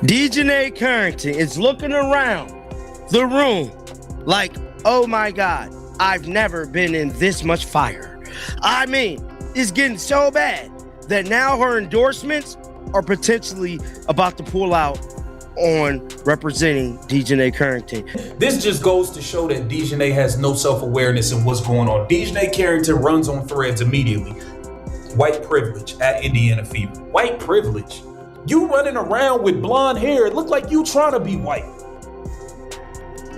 DiJonai Carrington is looking around the room like, oh my God, I've never been in this much fire. I mean, it's getting so bad that now her endorsements are potentially about to pull out on representing DiJonai Carrington. This just goes to show that DiJonai has no self-awareness in what's going on. DiJonai Carrington runs on threads immediately. White privilege at Indiana Fever. White privilege. You running around with blonde hair, it looked like you trying to be white.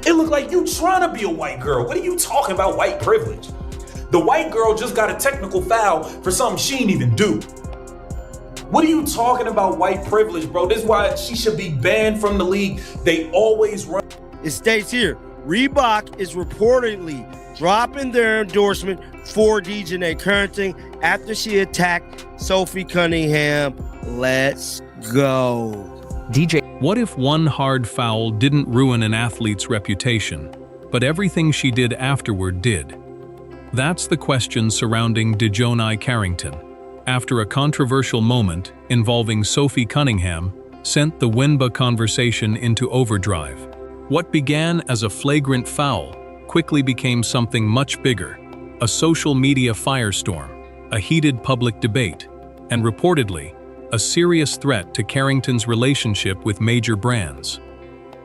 It looked like you trying to be a white girl. What are you talking about, white privilege? The white girl just got a technical foul for something she didn't even do. What are you talking about, white privilege, bro? This is why she should be banned from the league. They always run. It states here, Reebok is reportedly dropping their endorsement for DiJonai Carrington after she attacked Sophie Cunningham. Let's go. What if one hard foul didn't ruin an athlete's reputation, but everything she did afterward did? That's the question surrounding DiJonai Carrington, after a controversial moment involving Sophie Cunningham sent the WNBA conversation into overdrive. What began as a flagrant foul quickly became something much bigger, a social media firestorm, a heated public debate, and reportedly, a serious threat to Carrington's relationship with major brands.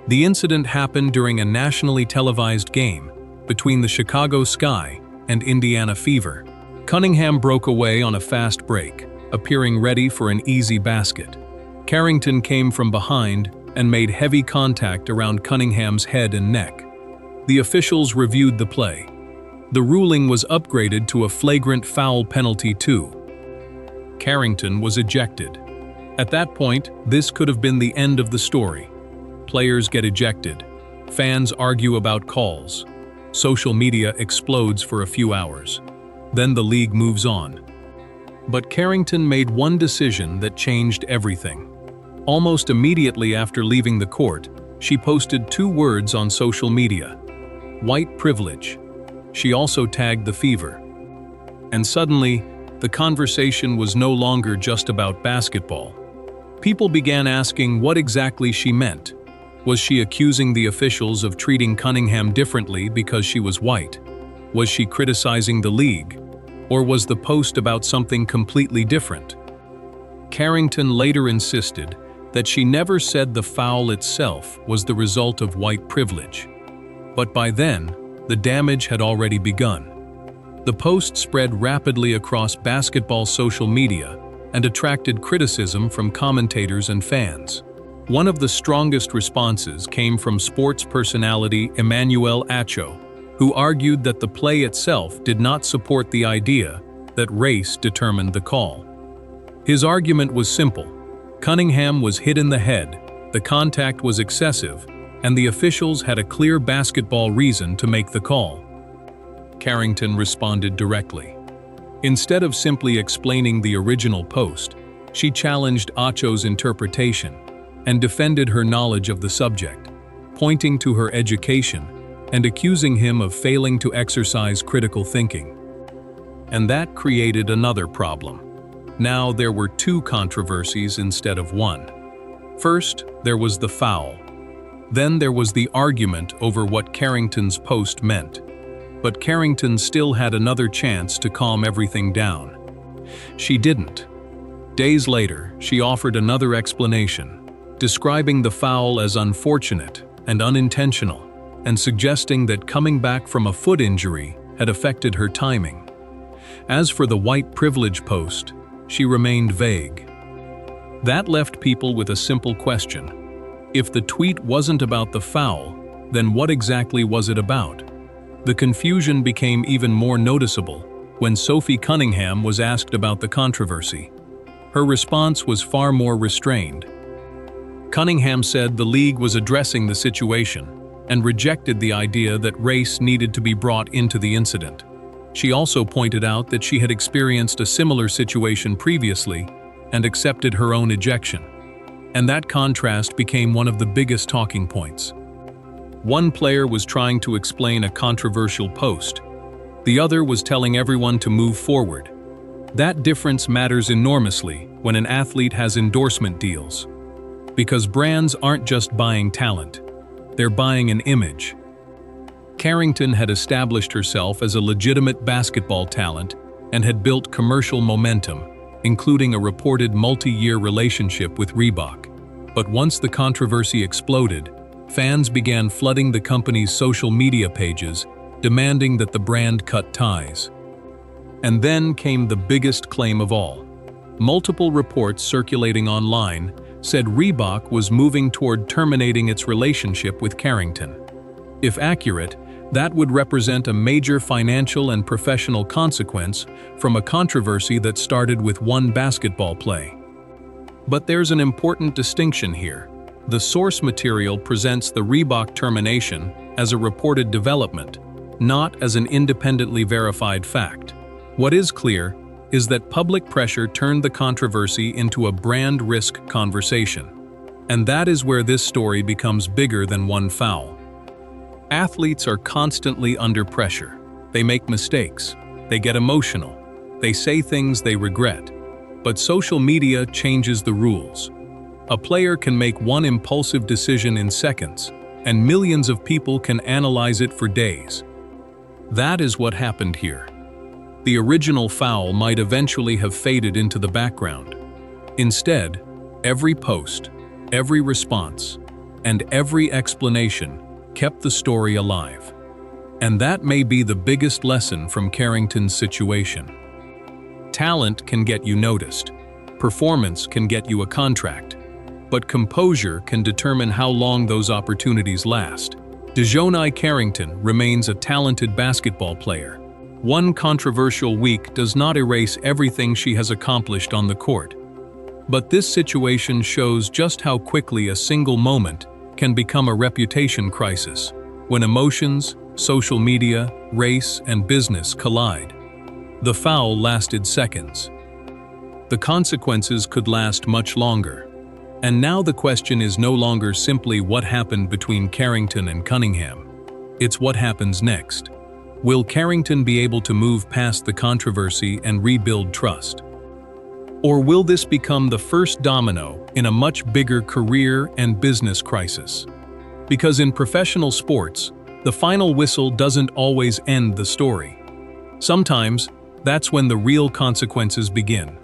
The incident happened during a nationally televised game between the Chicago Sky and Indiana Fever. Cunningham broke away on a fast break, appearing ready for an easy basket. Carrington came from behind and made heavy contact around Cunningham's head and neck. The officials reviewed the play. The ruling was upgraded to a flagrant foul penalty too. Carrington was ejected. At that point, this could have been the end of the story. Players get ejected. Fans argue about calls. Social media explodes for a few hours. Then the league moves on. But Carrington made one decision that changed everything. Almost immediately after leaving the court, she posted 2 words on social media: white privilege. She also tagged the Fever. And suddenly, the conversation was no longer just about basketball. People began asking what exactly she meant. Was she accusing the officials of treating Cunningham differently because she was white? Was she criticizing the league? Or was the post about something completely different? Carrington later insisted that she never said the foul itself was the result of white privilege. But by then, the damage had already begun. The post spread rapidly across basketball social media and attracted criticism from commentators and fans. One of the strongest responses came from sports personality Emmanuel Acho, who argued that the play itself did not support the idea that race determined the call. His argument was simple. Cunningham was hit in the head, the contact was excessive, and the officials had a clear basketball reason to make the call. Carrington responded directly. Instead of simply explaining the original post, she challenged Acho's interpretation and defended her knowledge of the subject, pointing to her education and accusing him of failing to exercise critical thinking. And that created another problem. Now there were 2 controversies instead of 1. First, there was the foul. Then there was the argument over what Carrington's post meant. But Carrington still had another chance to calm everything down. She didn't. Days later, she offered another explanation, describing the foul as unfortunate and unintentional, and suggesting that coming back from a foot injury had affected her timing. As for the white privilege post, she remained vague. That left people with a simple question. If the tweet wasn't about the foul, then what exactly was it about? The confusion became even more noticeable when Sophie Cunningham was asked about the controversy. Her response was far more restrained. Cunningham said the league was addressing the situation and rejected the idea that race needed to be brought into the incident. She also pointed out that she had experienced a similar situation previously and accepted her own ejection. And that contrast became one of the biggest talking points. One player was trying to explain a controversial post. The other was telling everyone to move forward. That difference matters enormously when an athlete has endorsement deals. Because brands aren't just buying talent, they're buying an image. Carrington had established herself as a legitimate basketball talent and had built commercial momentum, including a reported multi-year relationship with Reebok. But once the controversy exploded, fans began flooding the company's social media pages, demanding that the brand cut ties. And then came the biggest claim of all. Multiple reports circulating online said Reebok was moving toward terminating its relationship with Carrington. If accurate, that would represent a major financial and professional consequence from a controversy that started with one basketball play. But there's an important distinction here. The source material presents the Reebok termination as a reported development, not as an independently verified fact. What is clear is that public pressure turned the controversy into a brand risk conversation. And that is where this story becomes bigger than one foul. Athletes are constantly under pressure. They make mistakes. They get emotional. They say things they regret. But social media changes the rules. A player can make one impulsive decision in seconds, and millions of people can analyze it for days. That is what happened here. The original foul might eventually have faded into the background. Instead, every post, every response, and every explanation kept the story alive. And that may be the biggest lesson from Carrington's situation. Talent can get you noticed. Performance can get you a contract. But composure can determine how long those opportunities last. DiJonai Carrington remains a talented basketball player. One controversial week does not erase everything she has accomplished on the court. But this situation shows just how quickly a single moment can become a reputation crisis, when emotions, social media, race, and business collide. The foul lasted seconds. The consequences could last much longer. And now the question is no longer simply what happened between Carrington and Cunningham. It's what happens next. Will Carrington be able to move past the controversy and rebuild trust? Or will this become the first domino in a much bigger career and business crisis? Because in professional sports, the final whistle doesn't always end the story. Sometimes, that's when the real consequences begin.